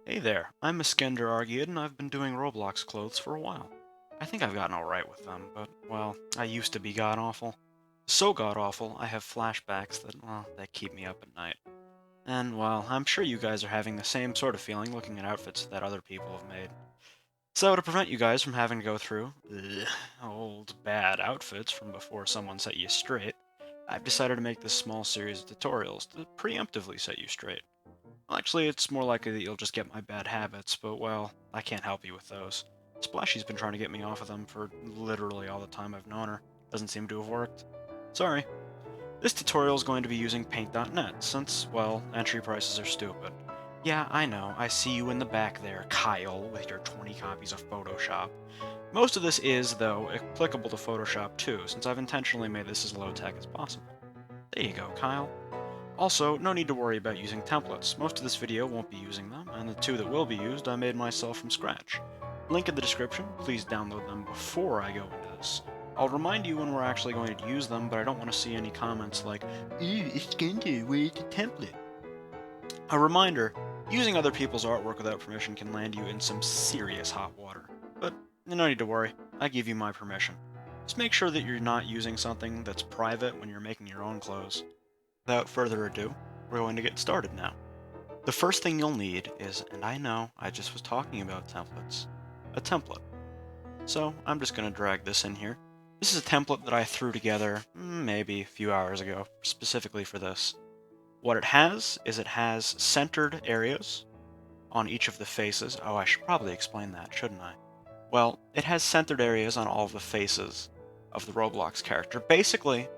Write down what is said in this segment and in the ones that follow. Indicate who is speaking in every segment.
Speaker 1: Hey there, I'm Iskender Argyid, and I've been doing Roblox clothes for a while. I think I've gotten alright with them, but, well, I used to be god-awful. So god-awful, I have flashbacks that, well, that keep me up at night. And, well, I'm sure you guys are having the same sort of feeling looking at outfits that other people have made. So, to prevent you guys from having to go through old, bad outfits from before someone set you straight, I've decided to make this small series of tutorials to preemptively set you straight. Well, actually, it's more likely that you'll just get my bad habits, but, well, I can't help you with those. Splashy's been trying to get me off of them for literally all the time I've known her. Doesn't seem to have worked. Sorry. This tutorial is going to be using paint.net, since, well, entry prices are stupid. Yeah, I know, I see you in the back there, Kyle, with your 20 copies of Photoshop. Most of this is, though, applicable to Photoshop too, since I've intentionally made this as low-tech as possible. There you go, Kyle. Also, no need to worry about using templates. Most of this video won't be using them, and the two that will be used I made myself from scratch. Link in the description, please download them before I go into this. I'll remind you when we're actually going to use them, but I don't want to see any comments like, "Ew, Iskender, where's the template?" A reminder, using other people's artwork without permission can land you in some serious hot water. But no need to worry, I give you my permission. Just make sure that you're not using something that's private when you're making your own clothes. Without further ado, we're going to get started now. The first thing you'll need is, and I know I just was talking about templates, a template. So I'm just going to drag this in here. This is a template that I threw together maybe a few hours ago, specifically for this. What it has is it has centered areas on each of the faces. Oh, I should probably explain that, shouldn't I? Well, it has centered areas on all of the faces of the Roblox character. Basically,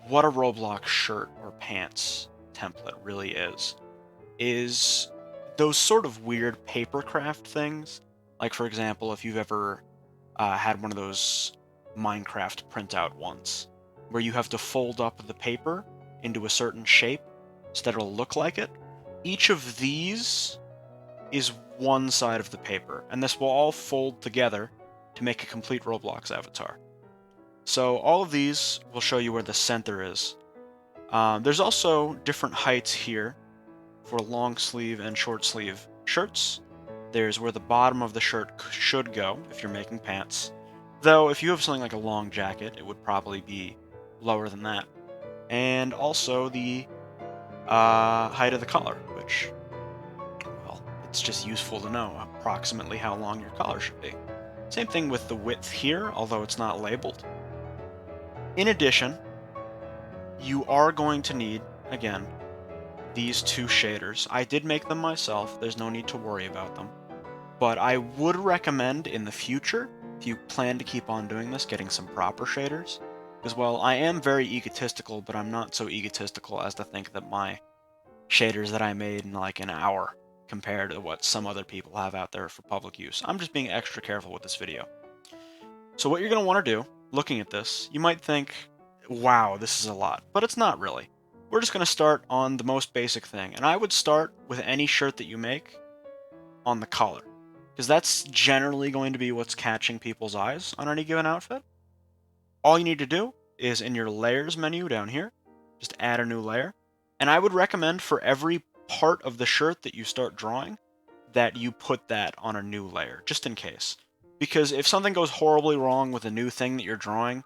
Speaker 1: what a Roblox shirt or pants template really is those sort of weird papercraft things. Like, for example, if you've ever had one of those Minecraft printout ones, where you have to fold up the paper into a certain shape so that it'll look like it. Each of these is one side of the paper, and this will all fold together to make a complete Roblox avatar. So all of these will show you where the center is. There's also different heights here for long sleeve and short sleeve shirts. There's where the bottom of the shirt should go if you're making pants. Though, if you have something like a long jacket, it would probably be lower than that. And also the height of the collar, which, well, it's just useful to know approximately how long your collar should be. Same thing with the width here, although it's not labeled. In addition, you are going to need, again, these two shaders. I did make them myself, there's no need to worry about them. But I would recommend in the future, if you plan to keep on doing this, getting some proper shaders. Because, well, I am very egotistical, but I'm not so egotistical as to think that my shaders that I made in like an hour compared to what some other people have out there for public use. I'm just being extra careful with this video. So what you're going to want to do, looking at this, you might think, wow, this is a lot. But it's not really. We're just going to start on the most basic thing. And I would start with any shirt that you make on the collar, because that's generally going to be what's catching people's eyes on any given outfit. All you need to do is in your layers menu down here, just add a new layer. And I would recommend for every part of the shirt that you start drawing that you put that on a new layer, just in case. Because if something goes horribly wrong with a new thing that you're drawing,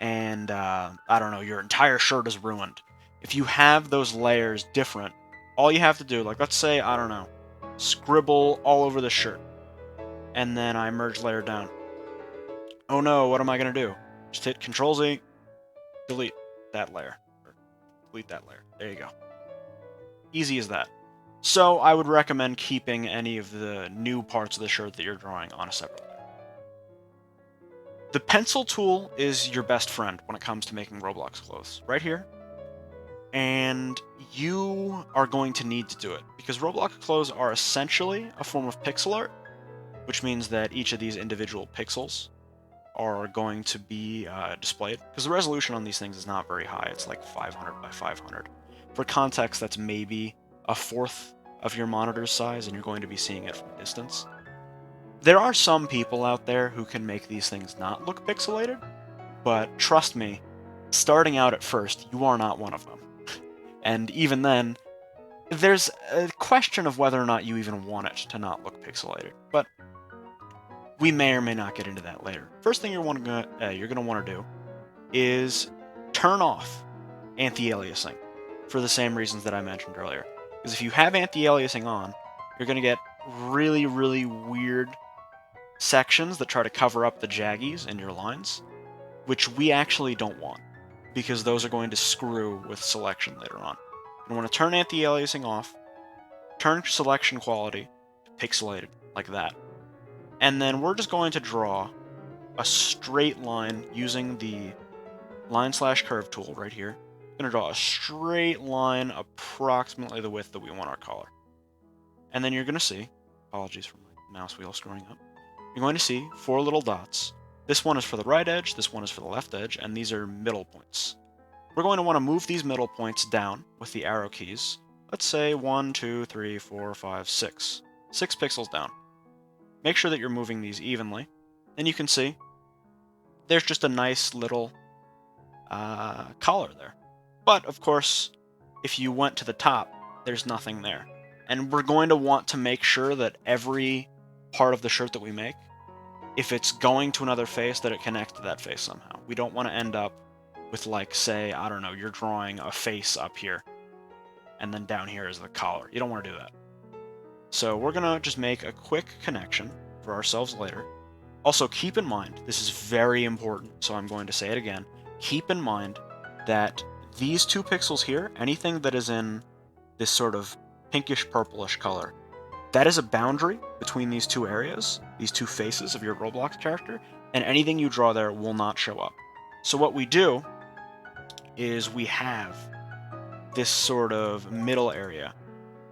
Speaker 1: and I don't know, your entire shirt is ruined. If you have those layers different, all you have to do, like let's say, I don't know, scribble all over the shirt, and then I merge layer down. Oh no, what am I going to do? Just hit Control Z, delete that layer, or delete that layer. There you go. Easy as that. So I would recommend keeping any of the new parts of the shirt that you're drawing on a separate layer. The pencil tool is your best friend when it comes to making Roblox clothes. Right here. And you are going to need to do it, because Roblox clothes are essentially a form of pixel art, which means that each of these individual pixels are going to be displayed, because the resolution on these things is not very high. It's like 500 by 500. For context, that's maybe a fourth of your monitor's size, and you're going to be seeing it from a distance. There are some people out there who can make these things not look pixelated, but trust me, starting out at first, you are not one of them. And even then, there's a question of whether or not you even want it to not look pixelated, but we may or may not get into that later. First thing you're going to want to do is turn off anti-aliasing for the same reasons that I mentioned earlier. Because if you have anti-aliasing on, you're going to get really, really weird sections that try to cover up the jaggies in your lines, which we actually don't want, because those are going to screw with selection later on. You want to turn anti-aliasing off, turn selection quality to pixelated, like that. And then we're just going to draw a straight line using the line/curve tool right here. I'm going to draw a straight line approximately the width that we want our color. And then you're going to see, apologies for my mouse wheel screwing up, you're going to see 4 little dots. This one is for the right edge, this one is for the left edge, and these are middle points. We're going to want to move these middle points down with the arrow keys. Let's say 1, 2, 3, 4, 5, 6. 6 pixels down. Make sure that you're moving these evenly. And you can see there's just a nice little collar there. But, of course, if you went to the top, there's nothing there. And we're going to want to make sure that every part of the shirt that we make, if it's going to another face, that it connects to that face somehow. We don't want to end up with, like, say, I don't know, you're drawing a face up here, and then down here is the collar. You don't want to do that. So we're going to just make a quick connection for ourselves later. Also, keep in mind, this is very important, so I'm going to say it again. Keep in mind that these 2 pixels here, anything that is in this sort of pinkish purplish color, that is a boundary between these 2 areas, these 2 faces of your Roblox character, and anything you draw there will not show up. So what we do is we have this sort of middle area.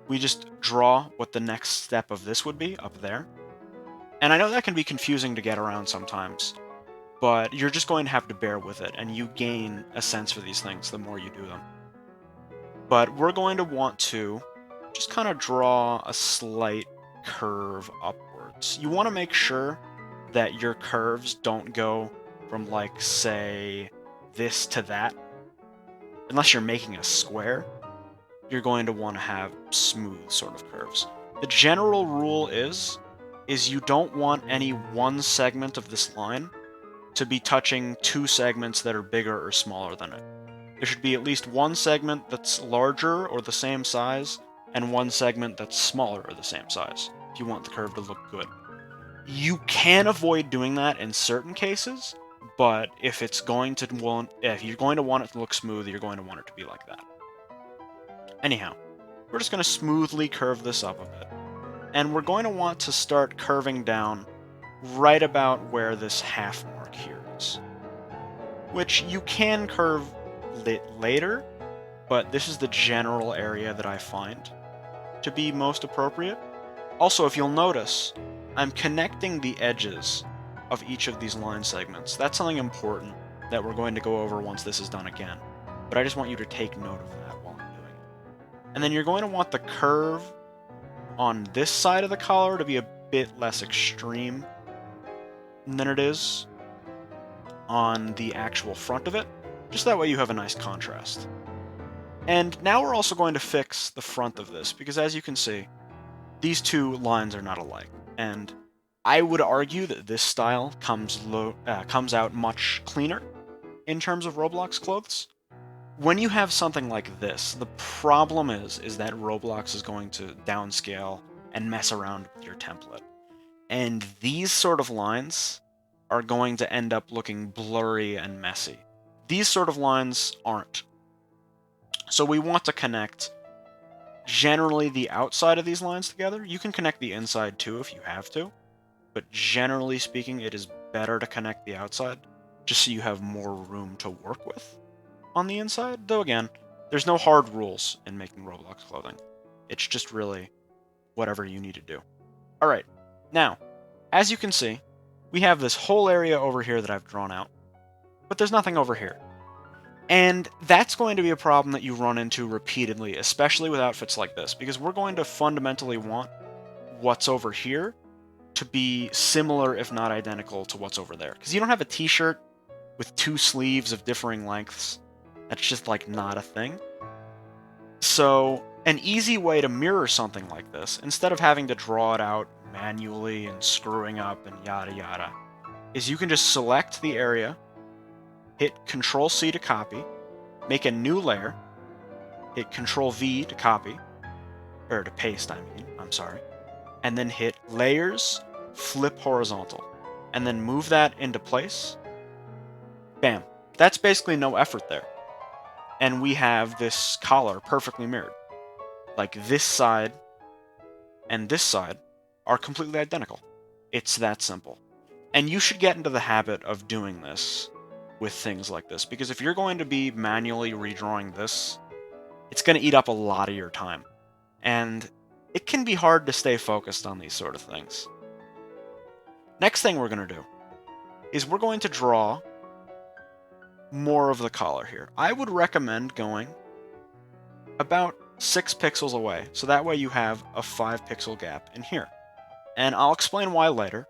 Speaker 1: We just draw what the next step of this would be up there. And I know that can be confusing to get around sometimes, but you're just going to have to bear with it, and you gain a sense for these things the more you do them. But we're going to want to just kind of draw a slight curve upwards. You want to make sure that your curves don't go from, like, say, this to that. Unless you're making a square, you're going to want to have smooth sort of curves. The general rule is you don't want any one segment of this line to be touching 2 segments that are bigger or smaller than it. There should be at least one segment that's larger or the same size, and one segment that's smaller or the same size, if you want the curve to look good. You can avoid doing that in certain cases, but if you're going to want it to look smooth, you're going to want it to be like that. Anyhow, we're just going to smoothly curve this up a bit. And we're going to want to start curving down right about where this half mark here is. Which you can curve later, but this is the general area that I find to be most appropriate. Also, if you'll notice, I'm connecting the edges of each of these line segments. That's something important that we're going to go over once this is done again. But I just want you to take note of that while I'm doing it. And then you're going to want the curve on this side of the collar to be a bit less extreme than it is on the actual front of it. Just that way you have a nice contrast. And now we're also going to fix the front of this, because as you can see, these 2 lines are not alike. And I would argue that this style comes out much cleaner in terms of Roblox clothes. When you have something like this, the problem is that Roblox is going to downscale and mess around with your template. And these sort of lines are going to end up looking blurry and messy. These sort of lines aren't. So we want to connect generally the outside of these lines together. You can connect the inside too if you have to, but generally speaking, it is better to connect the outside just so you have more room to work with on the inside. Though again, there's no hard rules in making Roblox clothing. It's just really whatever you need to do. Alright, now, as you can see, we have this whole area over here that I've drawn out, but there's nothing over here. And that's going to be a problem that you run into repeatedly, especially with outfits like this, because we're going to fundamentally want what's over here to be similar, if not identical, to what's over there. Because you don't have a t-shirt with 2 sleeves of differing lengths. That's just, like, not a thing. So An easy way to mirror something like this, instead of having to draw it out manually and screwing up and yada yada, is you can just select the area, hit Control C to copy, make a new layer, hit Control V to copy, or to paste, I'm sorry, and then hit Layers, Flip Horizontal, and then move that into place. Bam. That's basically no effort there. And we have this collar perfectly mirrored. Like this side and this side are completely identical. It's that simple. And you should get into the habit of doing this with things like this, because if you're going to be manually redrawing this, it's going to eat up a lot of your time. And it can be hard to stay focused on these sort of things. Next thing we're going to do is we're going to draw more of the collar here. I would recommend going about 6 pixels away, so that way you have a 5 pixel gap in here. And I'll explain why later,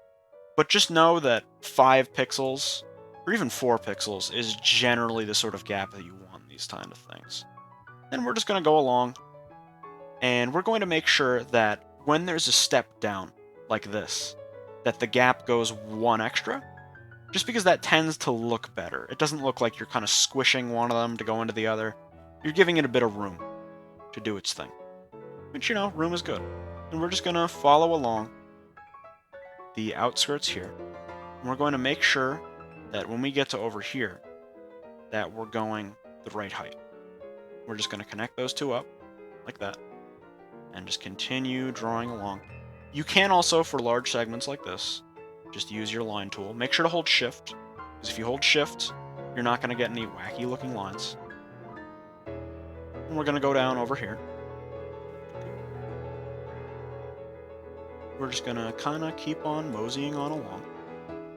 Speaker 1: but just know that 5 pixels, or even 4 pixels, is generally the sort of gap that you want in these kind of things. Then we're just going to go along, and we're going to make sure that when there's a step down, like this, that the gap goes 1 extra, just because that tends to look better. It doesn't look like you're kind of squishing one of them to go into the other. You're giving it a bit of room to do its thing. Which, you know, room is good. And we're just going to follow along the outskirts here. And we're going to make sure that when we get to over here, that we're going the right height. We're just going to connect those two up, like that, and just continue drawing along. You can also, for large segments like this, just use your line tool. Make sure to hold Shift, because if you hold Shift, you're not going to get any wacky looking lines. And we're going to go down over here. We're just going to kind of keep on moseying on along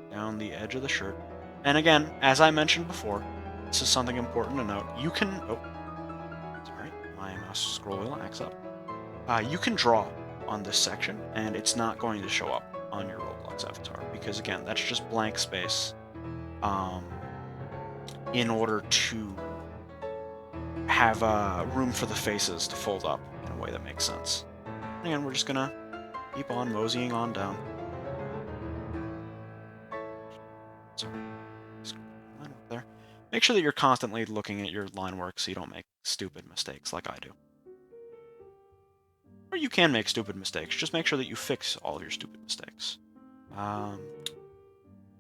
Speaker 1: down the edge of the shirt. And again, as I mentioned before, this is something important to note. You can... Oh, sorry, my mouse scroll wheel acts up. You can draw on this section, and it's not going to show up on your Roblox avatar, because again, that's just blank space in order to have room for the faces to fold up in a way that makes sense. And again, we're just gonna keep on moseying on down. Sorry, line work there. Make sure that you're constantly looking at your line work so you don't make stupid mistakes like I do. Or you can make stupid mistakes, just make sure that you fix all of your stupid mistakes.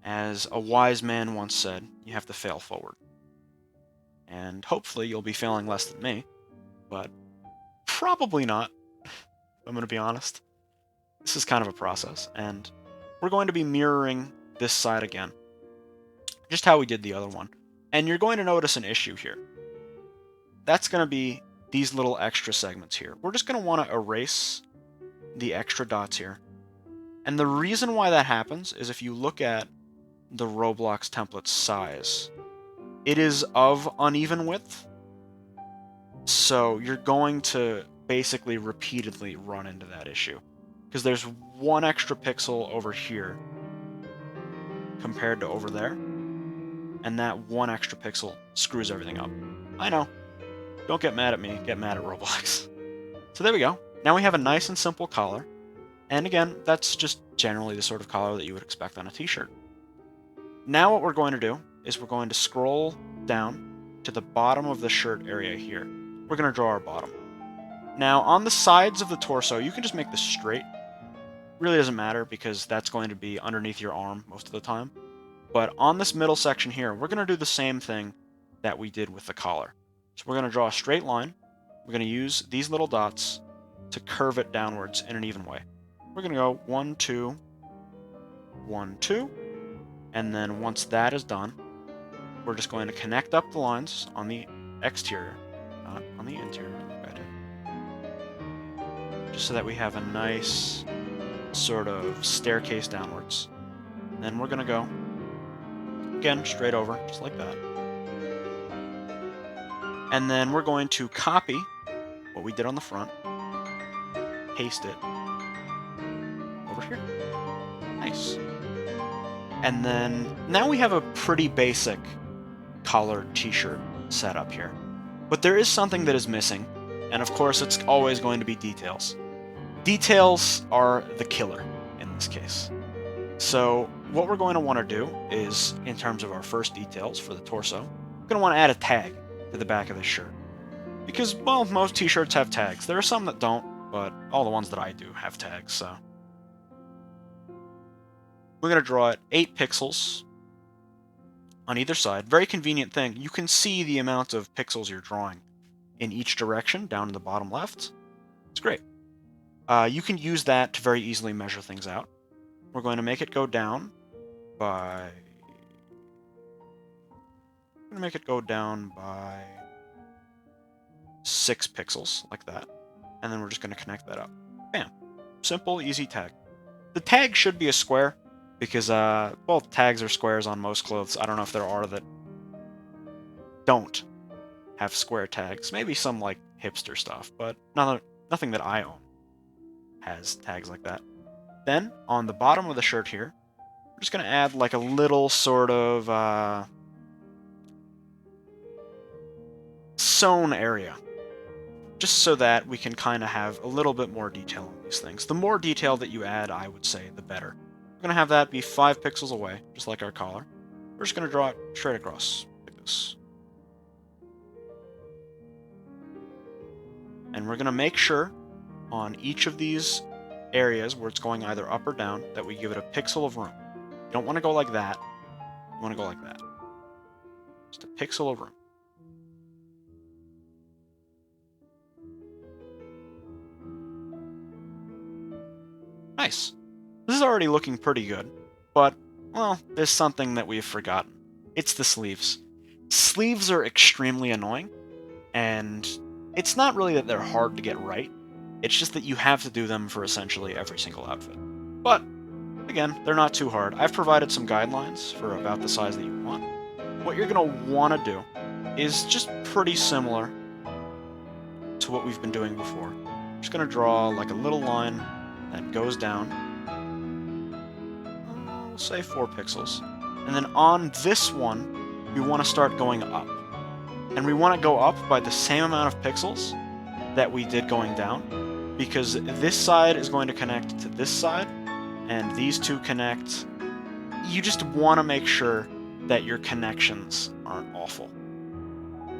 Speaker 1: As a wise man once said, you have to fail forward. And hopefully you'll be failing less than me, but probably not, I'm going to be honest. This is kind of a process, and we're going to be mirroring this side again, just how we did the other one. And you're going to notice an issue here. That's going to be these little extra segments here. We're just going to want to erase the extra dots here. And the reason why that happens is if you look at the Roblox template size, it is of uneven width. So you're going to basically repeatedly run into that issue, because there's 1 extra pixel over here compared to over there, and that 1 extra pixel screws everything up. I know. Don't get mad at me, get mad at Roblox. So there we go. Now we have a nice and simple collar. And again, that's just generally the sort of collar that you would expect on a t-shirt. Now what we're going to do is we're going to scroll down to the bottom of the shirt area here. We're going to draw our bottom. Now on the sides of the torso, you can just make this straight. Really doesn't matter, because that's going to be underneath your arm most of the time. But on this middle section here, we're going to do the same thing that we did with the collar. So we're going to draw a straight line. We're going to use these little dots to curve it downwards in an even way. We're going to go 1, 2, 1, 2, and then once that is done, we're just going to connect up the lines on the exterior, not on the interior, like I did. Just so that we have a nice sort of staircase downwards. And then we're going to go, again, straight over, just like that. And then we're going to copy what we did on the front, paste it over here. Nice. And then now we have a pretty basic collared t-shirt setup here. But there is something that is missing, And of course, it's always going to be details. Details are the killer in this case. So what we're going to want to do is, in terms of our first details for the torso, we're going to want to add a tag to the back of this shirt. Because, well, most t-shirts have tags. There are some that don't, but all the ones that I do have tags, so. We're going to draw it 8 pixels on either side. Very convenient thing. You can see the amount of pixels you're drawing in each direction down in the bottom left. It's great. You can use that to very easily measure things out. We're going to make it go down by... I'm going to make it go down by 6 pixels, like that. And then we're just going to connect that up. Bam. Simple, easy tag. The tag should be a square, because both tags are squares on most clothes. I don't know if there are that don't have square tags. Maybe some, like, hipster stuff, but nothing that I own has tags like that. Then, on the bottom of the shirt here, we're just going to add, like, a little sort of sewn area, just so that we can kind of have a little bit more detail on these things. The more detail that you add, I would say, the better. We're going to have that be 5 pixels away, just like our collar. We're just going to draw it straight across, like this. And we're going to make sure, on each of these areas where it's going either up or down, that we give it a pixel of room. You don't want to go like that. You want to go like that. Just a pixel of room. Nice. This is already looking pretty good, but, well, there's something that we've forgotten. It's the sleeves. Sleeves are extremely annoying, and it's not really that they're hard to get right. It's just that you have to do them for essentially every single outfit. But, again, they're not too hard. I've provided some guidelines for about the size that you want. What you're going to want to do is just pretty similar to what we've been doing before. I'm just going to draw like a little line that goes down, we'll say 4 pixels. And then on this one, we want to start going up. And we want to go up by the same amount of pixels that we did going down, because this side is going to connect to this side, and these two connect. You just want to make sure that your connections aren't awful.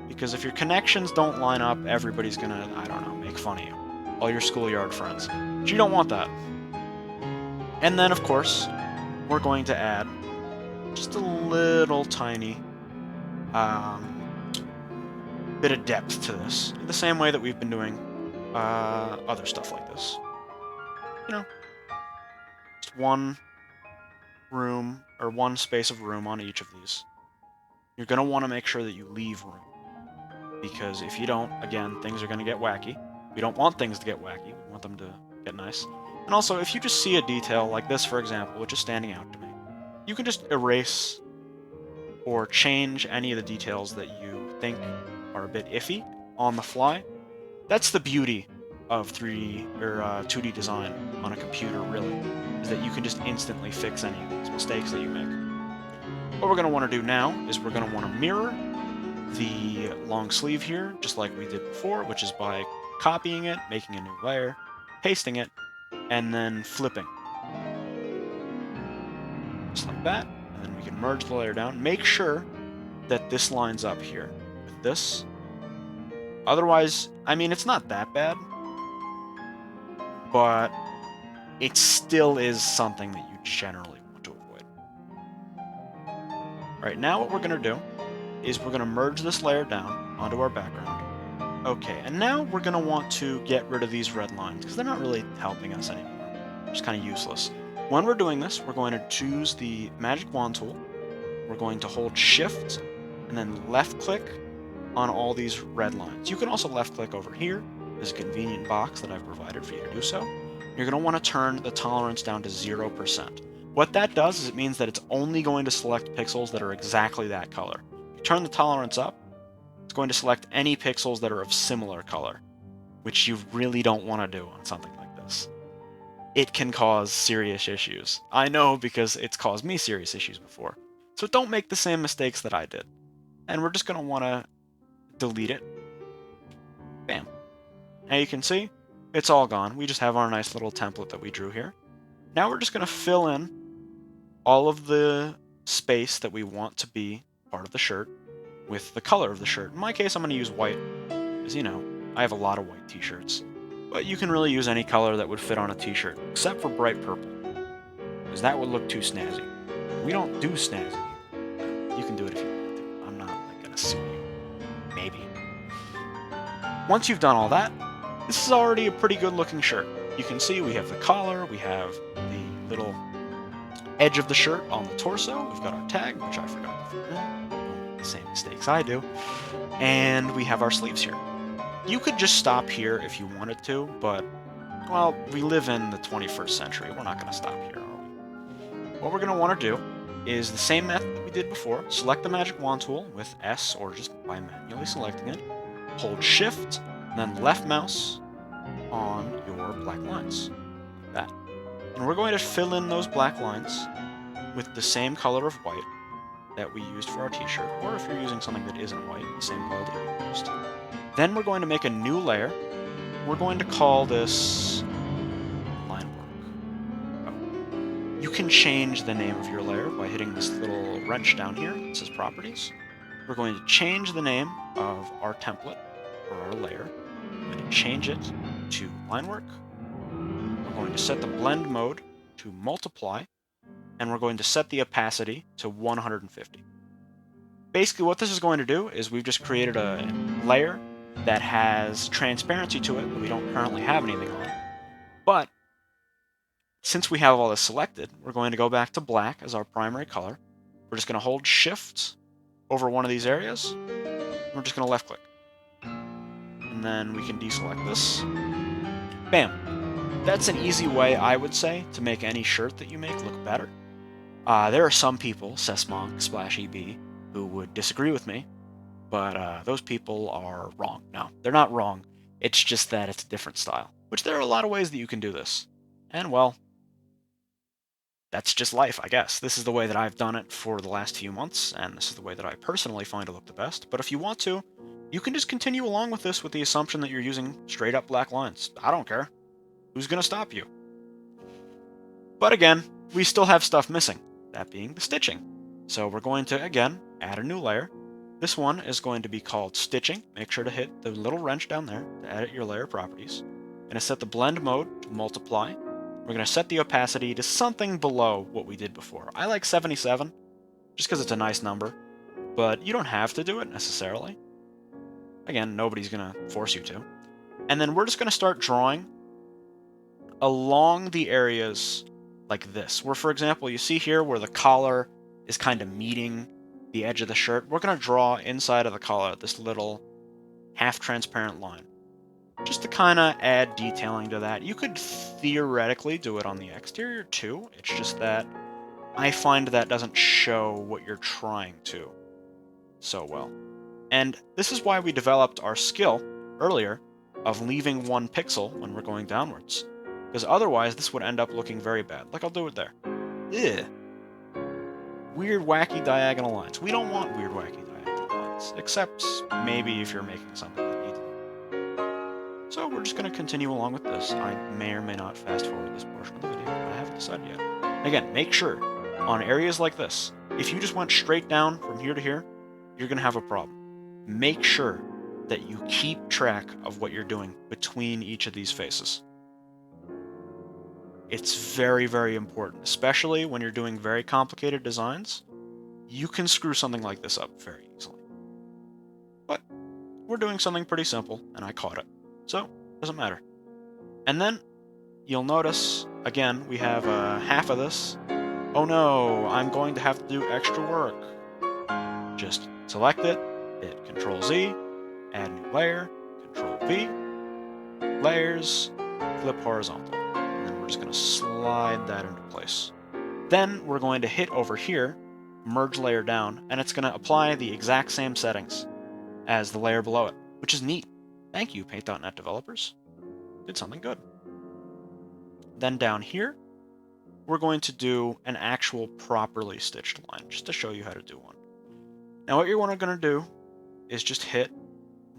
Speaker 1: Because if your connections don't line up, everybody's gonna, I don't know, make fun of you. All your schoolyard friends. But you don't want that. And then, of course, we're going to add just a little tiny bit of depth to this, in the same way that we've been doing other stuff like this. You know, just one room, or one space of room on each of these. You're going to want to make sure that you leave room, because if you don't, again, things are going to get wacky. We don't want things to get wacky, we want them to get nice. And also, if you just see a detail like this, for example, which is standing out to me, you can just erase or change any of the details that you think are a bit iffy on the fly. That's the beauty of 3D or 2D design on a computer, really, is that you can just instantly fix any of these mistakes that you make. What we're going to want to do now is we're going to want to mirror the long sleeve here, just like we did before, which is by copying it, making a new layer, pasting it, and then flipping. Just like that. And then we can merge the layer down. Make sure that this lines up here with this. Otherwise, I mean, it's not that bad, but it still is something that you generally want to avoid. Alright, now what we're going to do is we're going to merge this layer down onto our background. Okay, and now we're going to want to get rid of these red lines, because they're not really helping us anymore. They're just kind of useless. When we're doing this, we're going to choose the magic wand tool. We're going to hold shift and then left click on all these red lines. You can also left click over here. There's a convenient box that I've provided for you to do so. You're going to want to turn the tolerance down to 0%. What that does is it means that it's only going to select pixels that are exactly that color. If you turn the tolerance up, it's going to select any pixels that are of similar color, which you really don't want to do on something like this. It can cause serious issues. I know, because it's caused me serious issues before. So don't make the same mistakes that I did. And we're just going to want to delete it. Bam. Now you can see, it's all gone. We just have our nice little template that we drew here. Now we're just going to fill in all of the space that we want to be part of the shirt with the color of the shirt. In my case, I'm going to use white, because, you know, I have a lot of white t-shirts. But you can really use any color that would fit on a t-shirt, except for bright purple, because that would look too snazzy. We don't do snazzy. You can do it if you want to. I'm not like, going to sue you. Maybe. Once you've done all that, this is already a pretty good looking shirt. You can see we have the collar, we have the little edge of the shirt on the torso, we've got our tag, which I forgot to put in. Don't make the same mistakes I do. And we have our sleeves here. You could just stop here if you wanted to, but, well, we live in the 21st century. We're not going to stop here, are we? What we're going to want to do is the same method that we did before. Select the magic wand tool with S, or just by manually selecting it. Hold Shift, and then left mouse on your black lines, like that. And we're going to fill in those black lines with the same color of white that we used for our t-shirt, or if you're using something that isn't white, the same color that you used. Then we're going to make a new layer. We're going to call this line work. Oh. You can change the name of your layer by hitting this little wrench down here that says properties. We're going to change the name of our template, or our layer. We're going to change it to line work. We're going to set the blend mode to multiply, and we're going to set the opacity to 150. Basically what this is going to do is we've just created a layer that has transparency to it that we don't currently have anything on. But since we have all this selected, we're going to go back to black as our primary color. We're just going to hold Shift over one of these areas. We're just going to left click. And then we can deselect this. Bam! That's an easy way, I would say, to make any shirt that you make look better. There are some people, Sessmonk, Splash EB, who would disagree with me, but those people are wrong. No, they're not wrong. It's just that it's a different style, which there are a lot of ways that you can do this. And, well, that's just life, I guess. This is the way that I've done it for the last few months, and this is the way that I personally find to look the best. But if you want to, you can just continue along with this with the assumption that you're using straight up black lines. I don't care. Who's going to stop you? But again, we still have stuff missing, that being the stitching. So we're going to, again, add a new layer. This one is going to be called Stitching. Make sure to hit the little wrench down there to edit your layer properties. Going to set the blend mode to multiply. We're going to set the opacity to something below what we did before. I like 77, just because it's a nice number, but you don't have to do it necessarily. Again, nobody's going to force you to. And then we're just going to start drawing along the areas like this, where, for example, you see here where the collar is kind of meeting the edge of the shirt. We're going to draw inside of the collar this little half-transparent line, just to kind of add detailing to that. You could theoretically do it on the exterior too. It's just that I find that doesn't show what you're trying to so well. And this is why we developed our skill earlier of leaving 1 pixel when we're going downwards, because otherwise this would end up looking very bad. Like, I'll do it there. Ugh. Weird, wacky diagonal lines. We don't want weird, wacky diagonal lines, except maybe if you're making something that needs them. So we're just going to continue along with this. I may or may not fast forward this portion of the video. I haven't decided yet. Again, make sure, on areas like this, if you just went straight down from here to here, you're going to have a problem. Make sure that you keep track of what you're doing between each of these faces. It's very, very important, especially when you're doing very complicated designs. You can screw something like this up very easily. But we're doing something pretty simple, and I caught it, so it doesn't matter. And then you'll notice, again, we have half of this. Oh no, I'm going to have to do extra work. Just select it, hit Ctrl-Z, add new layer, Ctrl-V, layers, flip horizontal. And then we're just going to slide that into place. Then we're going to hit over here, merge layer down, and it's going to apply the exact same settings as the layer below it, which is neat. Thank you, Paint.net developers. Did something good. Then down here, we're going to do an actual properly stitched line, just to show you how to do one. Now what you're going to do is just hit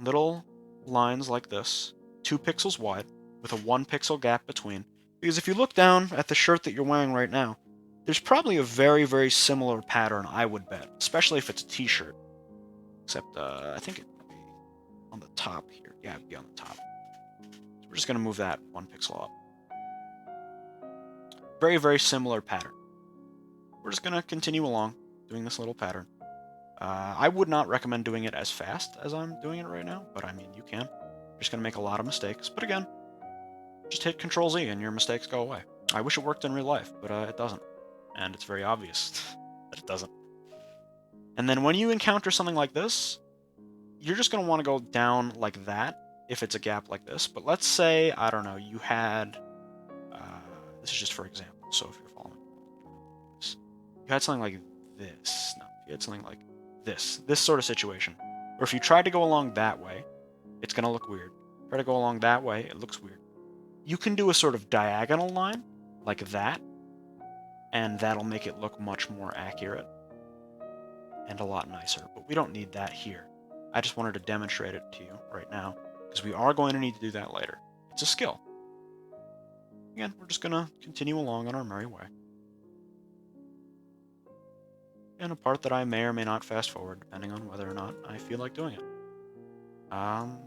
Speaker 1: little lines like this 2 pixels wide with a 1 pixel gap between. Because if you look down at the shirt that you're wearing right now, there's probably a very, very similar pattern, I would bet, especially if it's a t-shirt. Except, I think it would be on the top here. Yeah, it'd be on the top. So we're just going to move that 1 pixel up. Very, very similar pattern. We're just going to continue along doing this little pattern. I would not recommend doing it as fast as I'm doing it right now, but I mean, you can. You're just going to make a lot of mistakes. But again, just hit Control-Z and your mistakes go away. I wish it worked in real life, but it doesn't. And it's very obvious that it doesn't. And then when you encounter something like this, you're just going to want to go down like that if it's a gap like this. But let's say, I don't know, you had... this is just for example, so if you're following this, you had something like this. No, you had something like this sort of situation. Or if you tried to go along that way, it's going to look weird. Try to go along that way, it looks weird. You can do a sort of diagonal line, like that, and that'll make it look much more accurate and a lot nicer. But we don't need that here. I just wanted to demonstrate it to you right now, because we are going to need to do that later. It's a skill. Again, we're just going to continue along on our merry way. And a part that I may or may not fast forward, depending on whether or not I feel like doing it.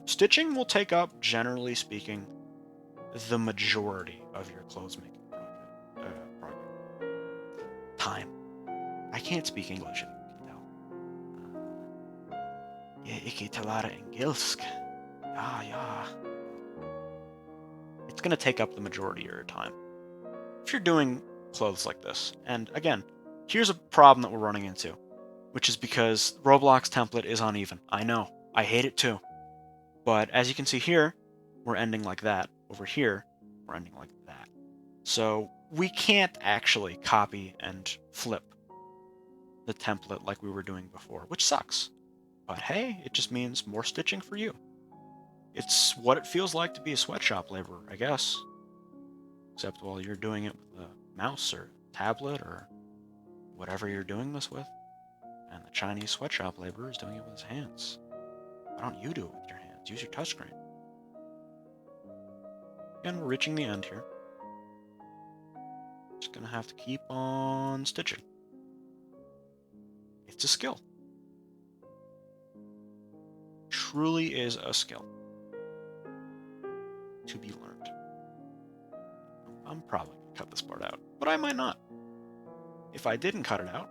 Speaker 1: Stitching will take up, generally speaking, the majority of your clothes making project. Time. I can't speak English, if you can tell. Jag ikke talar engelsk. Ja. It's going to take up the majority of your time. If you're doing clothes like this, and again, here's a problem that we're running into, which is because ROBLOX template is uneven. I know. I hate it too. But as you can see here, we're ending like that. Over here, we're ending like that. So we can't actually copy and flip the template like we were doing before, which sucks. But hey, it just means more stitching for you. It's what it feels like to be a sweatshop laborer, I guess. Except while you're doing it with a mouse or tablet or whatever you're doing this with. And the Chinese sweatshop laborer is doing it with his hands. Why don't you do it with your hands? Use your touchscreen. Again, we're reaching the end here. Just gonna have to keep on stitching. It's a skill. Truly is a skill. To be learned. I'm probably gonna cut this part out, but I might not. If I didn't cut it out,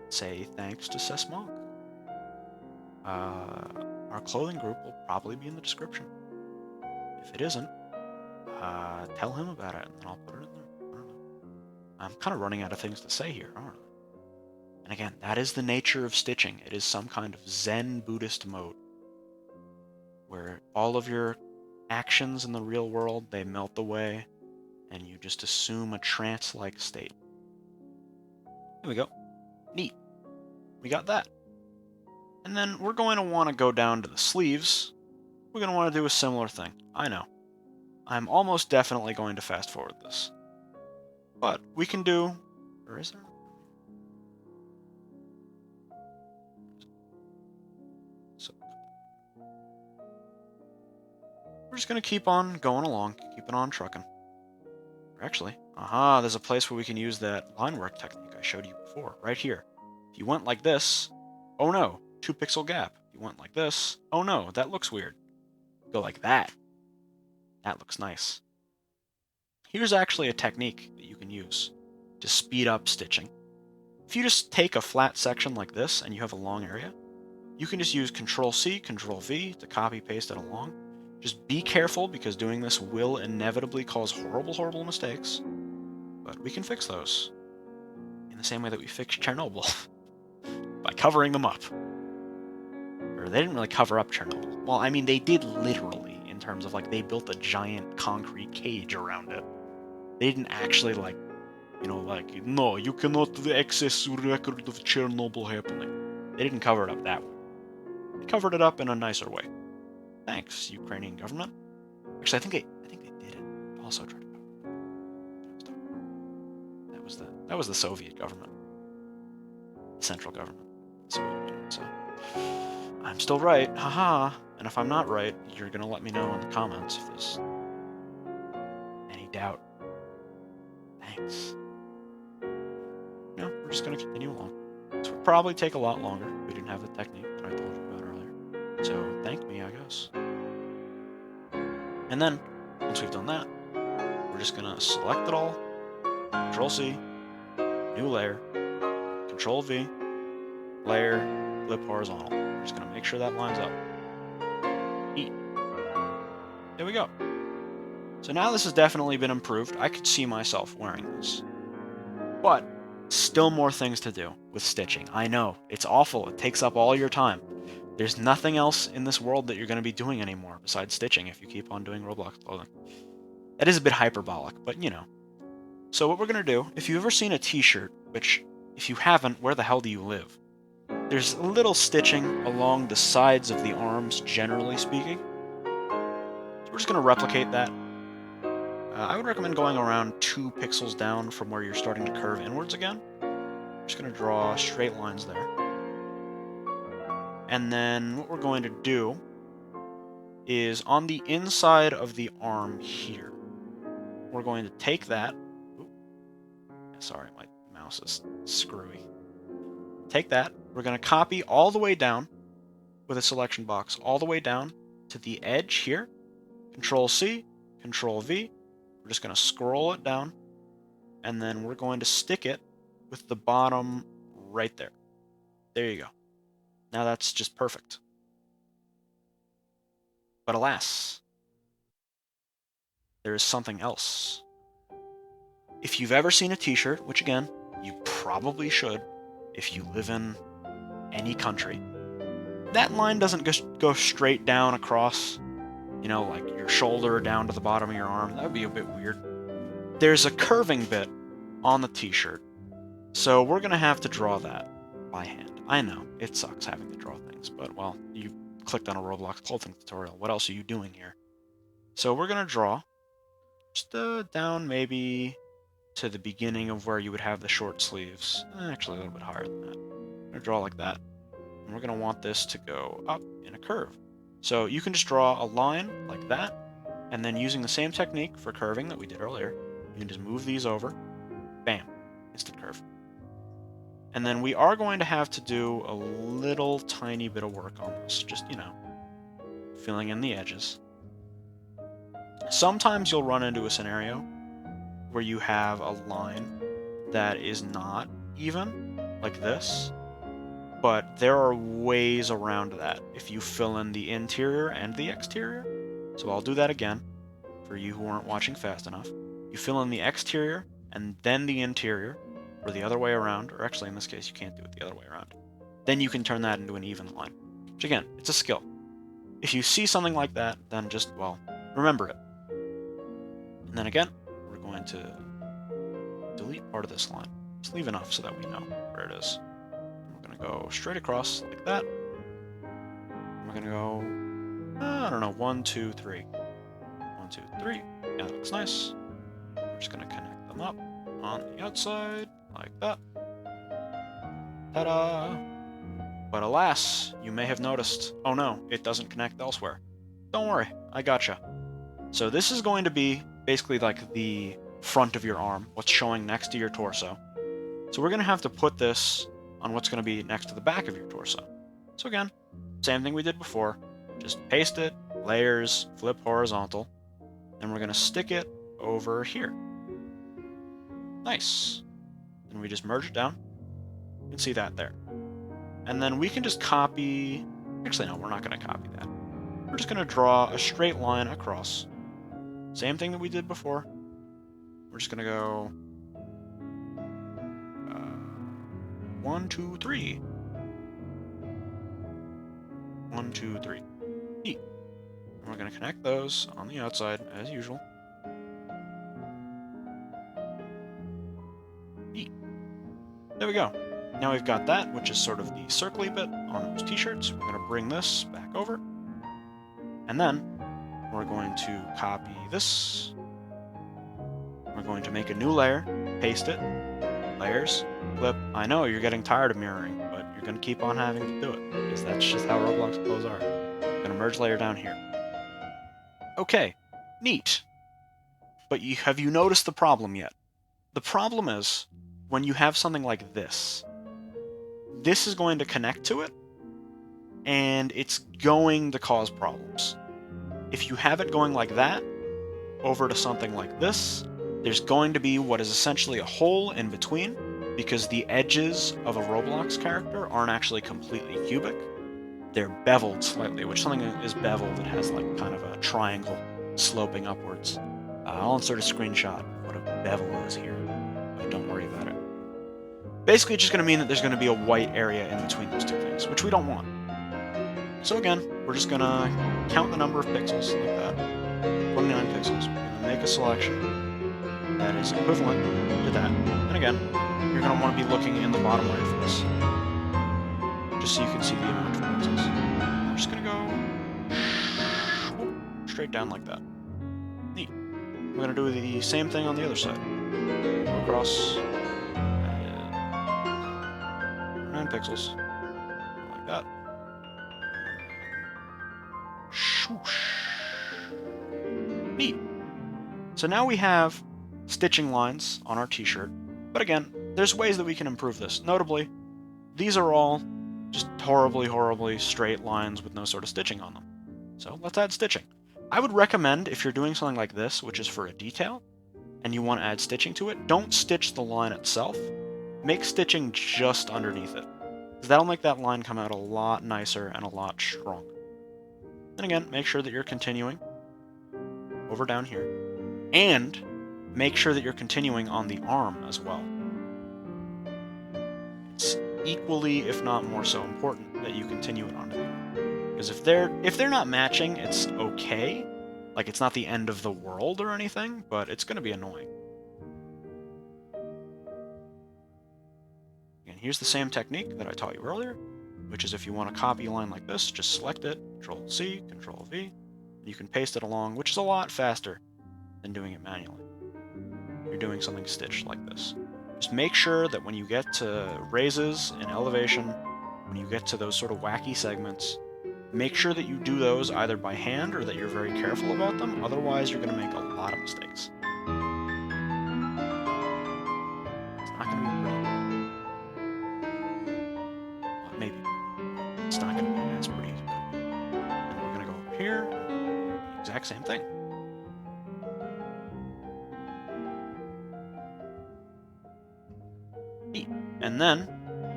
Speaker 1: say thanks to Sesmonk. Our clothing group will probably be in the description. If it isn't, tell him about it, and then I'll put it in there. I don't know. I'm kind of running out of things to say here, aren't I? And again, that is the nature of stitching. It is some kind of Zen Buddhist mode, where all of your actions in the real world, they melt away, and you just assume a trance-like state. Here we go. Neat. We got that. And then we're going to want to go down to the sleeves. We're going to want to do a similar thing. I know. I'm almost definitely going to fast forward this. But we can do... Or is there? So, we're just going to keep on going along, keeping on trucking. Actually, there's a place where we can use that line work technique I showed you before, right here. If you went like this, oh no, 2 pixel gap. If you went like this, oh no, that looks weird. Go like that. That looks nice. Here's actually a technique that you can use to speed up stitching. If you just take a flat section like this and you have a long area, you can just use Control-C, Control-V to copy-paste it along. Just be careful, because doing this will inevitably cause horrible, horrible mistakes. But we can fix those in the same way that we fixed Chernobyl, by covering them up. Or they didn't really cover up Chernobyl. Well, I mean, they did literally, in terms of, like, they built a giant concrete cage around it. They didn't actually, like, you know, like, no, you cannot access record of Chernobyl happening. They didn't cover it up that way. They covered it up in a nicer way. Thanks, Ukrainian government. Actually, I think they did it. Also tried to cover it. That was the Soviet government. The central government. So I'm still right. Haha. And if I'm not right, you're going to let me know in the comments if there's any doubt. Thanks. No, we're just going to continue along. This would probably take a lot longer if we didn't have the technique that I told you about earlier. So thank me, I guess. And then, once we've done that, we're just going to select it all, Control-C, new layer, Control-V, layer, flip horizontal. We're just going to make sure that lines up. E. There we go. So now this has definitely been improved. I could see myself wearing this. But still more things to do with stitching. I know, it's awful. It takes up all your time. There's nothing else in this world that you're going to be doing anymore besides stitching if you keep on doing Roblox clothing. That is a bit hyperbolic, but you know. So what we're going to do, if you've ever seen a t-shirt, which if you haven't, where the hell do you live? There's a little stitching along the sides of the arms, generally speaking. So we're just going to replicate that. I would recommend going around 2 pixels down from where you're starting to curve inwards again. I'm just going to draw straight lines there. And then what we're going to do is on the inside of the arm here, we're going to take that. Sorry, my mouse is screwy. Take that. We're going to copy all the way down with a selection box, all the way down to the edge here. Control-C, Control-V. We're just going to scroll it down, and then we're going to stick it with the bottom right there. There you go. Now that's just perfect. But alas, there is something else. If you've ever seen a t-shirt, which again, you probably should if you live in any country, that line doesn't just go straight down across, you know, like your shoulder down to the bottom of your arm. That would be a bit weird. There's a curving bit on the t-shirt, so we're going to have to draw that by hand. I know, it sucks having to draw things, but, well, you clicked on a Roblox clothing tutorial. What else are you doing here? So we're going to draw just down maybe to the beginning of where you would have the short sleeves. Actually, a little bit higher than that. I'm going to draw like that. And we're going to want this to go up in a curve. So you can just draw a line like that, and then using the same technique for curving that we did earlier, you can just move these over. Bam. Instant curve. And then we are going to have to do a little tiny bit of work on this. Just, you know, filling in the edges. Sometimes you'll run into a scenario where you have a line that is not even, like this, but there are ways around that if you fill in the interior and the exterior. So I'll do that again for you who aren't watching fast enough. You fill in the exterior and then the interior, or the other way around, or actually in this case you can't do it the other way around. Then you can turn that into an even line, which again, it's a skill. If you see something like that, then just, well, remember it. And then again, we're going to delete part of this line. Just leave enough so that we know where it is. We're going to go straight across like that. We're going to go, I don't know, 1, 2, 3. 1, 2, 3. Yeah, that looks nice. We're just going to connect them up on the outside like that. Ta-da! But alas, you may have noticed, oh no, it doesn't connect elsewhere. Don't worry, I gotcha. So this is going to be basically like the front of your arm, what's showing next to your torso. So we're going to have to put this on what's going to be next to the back of your torso. So again, same thing we did before. Just paste it, layers, flip horizontal, and we're going to stick it over here. Nice. And we just merge it down. You can see that there. And then we can just copy... Actually, no, we're not going to copy that. We're just going to draw a straight line across. Same thing that we did before. We're just going to go... 1, 2, 3. 1, 2, 3. Neat. And we're going to connect those on the outside, as usual. Neat. There we go. Now we've got that, which is sort of the circly bit on those t-shirts. We're going to bring this back over. And then we're going to copy this. We're going to make a new layer, paste it, layers, flip. I know you're getting tired of mirroring, but you're going to keep on having to do it, because that's just how Roblox clothes are. Gonna merge layer down here. Okay, neat. But have you noticed the problem yet? The problem is, when you have something like this is going to connect to it, and it's going to cause problems. If you have it going like that, over to something like this, there's going to be what is essentially a hole in between, because the edges of a Roblox character aren't actually completely cubic. They're beveled slightly, which something is beveled, it has like kind of a triangle sloping upwards. I'll insert a screenshot of what a bevel is here, but don't worry about it. Basically, it's just going to mean that there's going to be a white area in between those two things, which we don't want. So again, we're just going to count the number of pixels like that. 29 pixels. We're going to make a selection that is equivalent to that. And again, you're going to want to be looking in the bottom right for this, just so you can see the amount of pixels. I'm just going to go straight down like that. Neat. We're going to do the same thing on the other side. Go across 9 pixels, like that. Neat. So now we have stitching lines on our t-shirt, but again, there's ways that we can improve this. Notably, these are all just horribly straight lines with no sort of stitching on them. So let's add stitching. I would recommend, if you're doing something like this, which is for a detail, and you want to add stitching to it, don't stitch the line itself. Make stitching just underneath it, because that'll make that line come out a lot nicer and a lot stronger. And again, make sure that you're continuing over down here, and make sure that you're continuing on the arm as well. It's equally, if not more so, important that you continue it onto the arm, because if they're not matching, it's okay. Like, it's not the end of the world or anything, but it's going to be annoying. And here's the same technique that I taught you earlier, which is if you want to copy a line like this, just select it, Control-C, Control-V, and you can paste it along, which is a lot faster than doing it manually. You're doing something stitched like this. Just make sure that when you get to raises and elevation, when you get to those sort of wacky segments, make sure that you do those either by hand or that you're very careful about them, otherwise you're going to make a lot of mistakes. It's not going to be brilliant. Well, maybe. It's not going to be. It's pretty good. And we're going to go over here and do the exact same thing. Neat. And then,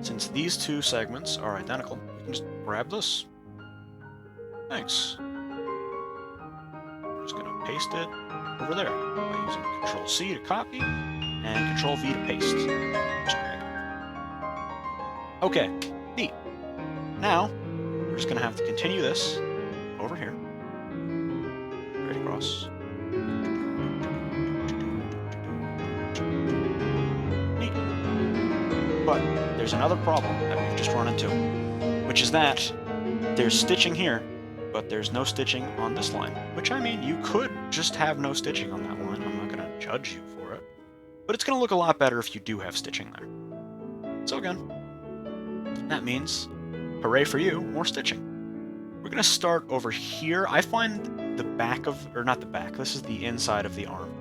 Speaker 1: since these two segments are identical, we can just grab this. Thanks. We're just going to paste it over there by using Control-C to copy and Control-V to paste. Just drag it. Okay, neat. Now, we're just going to have to continue this over here, right across. Neat. But there's another problem that we've just run into, which is that there's stitching here, but there's no stitching on this line. Which, I mean, you could just have no stitching on that line. I'm not going to judge you for it. But it's going to look a lot better if you do have stitching there. So again, that means, hooray for you, more stitching. We're going to start over here. I find the back of, or not the back, this is the inside of the arm,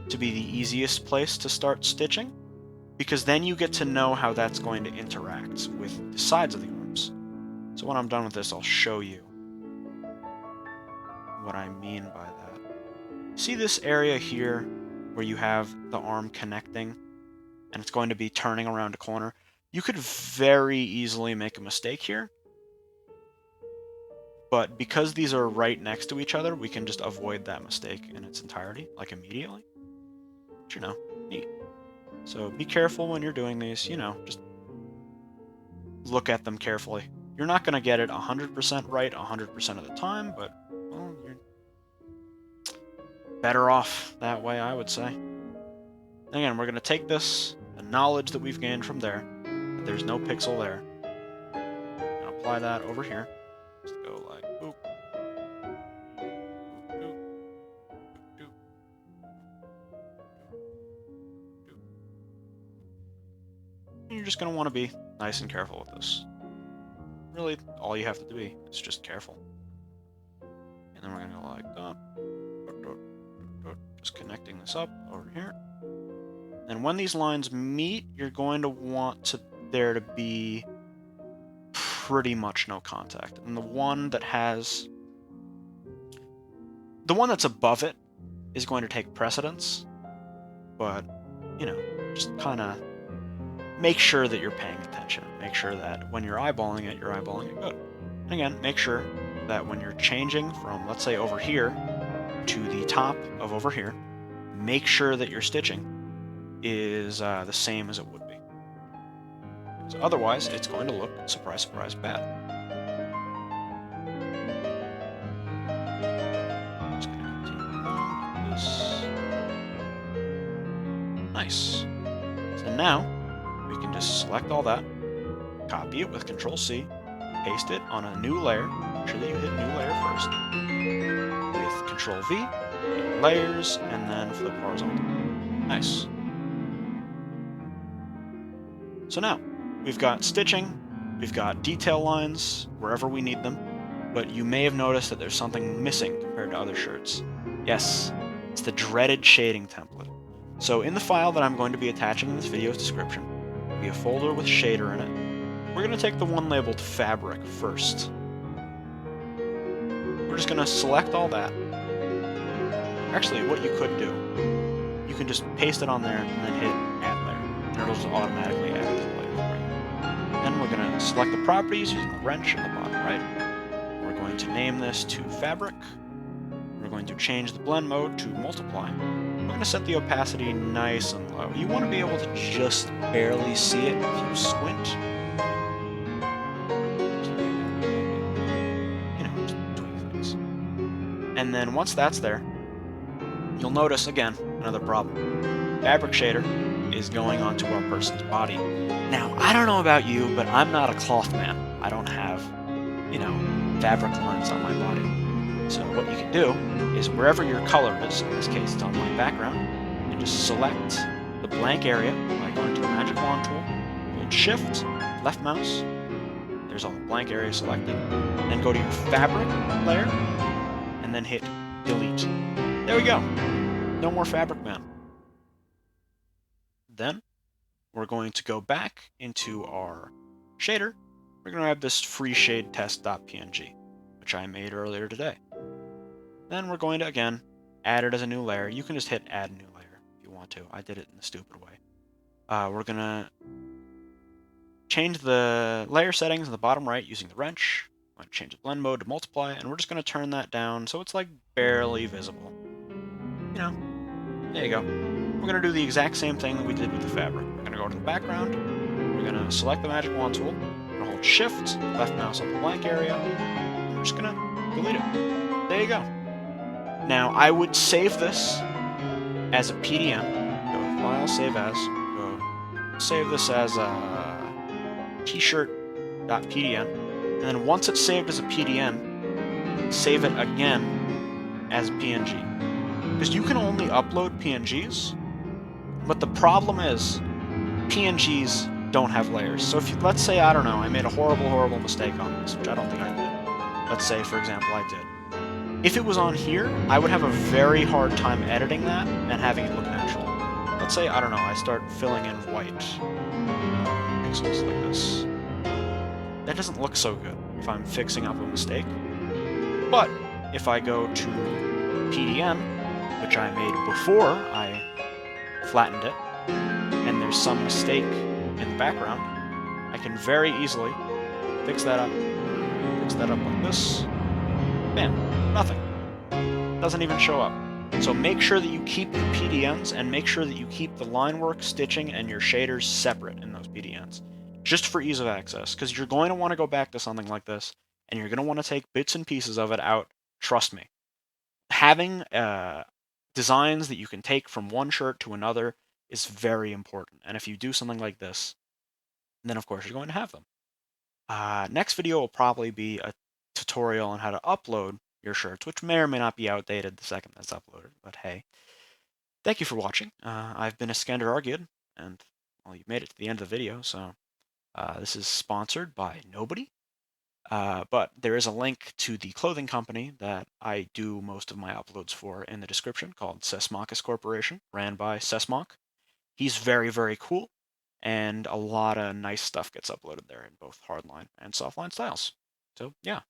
Speaker 1: to be the easiest place to start stitching, because then you get to know how that's going to interact with the sides of the arms. So when I'm done with this, I'll show you what I mean by that. See this area here where you have the arm connecting and it's going to be turning around a corner? You could very easily make a mistake here, but because these are right next to each other, we can just avoid that mistake in its entirety, like immediately. But, you know, neat. So be careful when you're doing these, you know, just look at them carefully. You're not going to get it 100% right 100% of the time, but, well, you're better off that way, I would say. Again, we're going to take this, the knowledge that we've gained from there, that there's no pixel there, and apply that over here. Just go like, boop, boop, boop, boop, boop. And you're just going to want to be nice and careful with this. Really, all you have to be is just careful. And then we're going to go like that. Just connecting this up over here. And when these lines meet, you're going to want there to be pretty much no contact. And the one that's above it is going to take precedence. But, just kind of make sure that you're paying attention. Make sure that when you're eyeballing it good. And again, make sure that when you're changing from, let's say, over here to the top of over here, make sure that your stitching is the same as it would be. Because otherwise, it's going to look, surprise, surprise, bad. I'm just going to continue along like this. Nice. So now, we can just select all that, copy it with Control-C, paste it on a new layer. Make sure that you hit new layer first. With Control-V, layers, and then flip horizontal. Nice. So now, we've got stitching, we've got detail lines wherever we need them, but you may have noticed that there's something missing compared to other shirts. Yes, it's the dreaded shading template. So in the file that I'm going to be attaching in this video's description, there'll be a folder with shader in it. We're going to take the one labeled fabric first. We're just going to select all that. Actually, what you could do, you can just paste it on there and then hit add layer, and it'll just automatically add it to the layer for you. Then we're going to select the properties using the wrench in the bottom right. We're going to name this to fabric. We're going to change the blend mode to multiply. We're going to set the opacity nice and low. You want to be able to just barely see it if you squint. Just tweak things. And then once that's there, you'll notice, again, another problem. Fabric shader is going onto our person's body. Now, I don't know about you, but I'm not a cloth man. I don't have, fabric lines on my body. So what you can do is wherever your color is, in this case it's on my background, you can just select the blank area by going to the magic wand tool, hold shift, left mouse, there's all the blank area selected, then go to your fabric layer, and then hit delete. There we go. No more fabric man. Then we're going to go back into our shader. We're going to have this free shade test.png, which I made earlier today. Then we're going to, again, add it as a new layer. You can just hit add new layer if you want to. I did it in the stupid way. We're going to change the layer settings in the bottom right using the wrench. I'm going to change the blend mode to multiply, and we're just going to turn that down so it's like barely visible. There you go. We're going to do the exact same thing that we did with the fabric. We're going to go to the background. We're going to select the magic wand tool. We're going to hold shift, left mouse on the blank area. And we're just going to delete it. There you go. Now, I would save this as a PDM. Go to File, Save As. Go save this as a t-shirt.pdn. And then once it's saved as a PDN, save it again as PNG. Because you can only upload PNGs, but the problem is PNGs don't have layers. So if you, let's say, I don't know, I made a horrible mistake on this, which I don't think I did. Let's say, for example, I did. If it was on here, I would have a very hard time editing that and having it look natural. Let's say, I don't know, I start filling in white pixels like this. That doesn't look so good if I'm fixing up a mistake. But if I go to PDN, which I made before I flattened it, and there's some mistake in the background, I can very easily fix that up like this. Bam, nothing. Doesn't even show up. So make sure that you keep your PDNs and make sure that you keep the line work, stitching, and your shaders separate in those PDNs, just for ease of access, because you're going to want to go back to something like this, and you're going to want to take bits and pieces of it out. Trust me. Having designs that you can take from one shirt to another is very important, and if you do something like this, then of course you're going to have them. Next video will probably be a tutorial on how to upload your shirts, which may or may not be outdated the second that's uploaded, but hey. Thank you for watching. I've been Iskender Argued, and, well, you've made it to the end of the video, so this is sponsored by nobody. But there is a link to the clothing company that I do most of my uploads for in the description called Sesmakis Corporation, ran by Sesmak. He's very, very cool, and a lot of nice stuff gets uploaded there in both hardline and softline styles. So, yeah.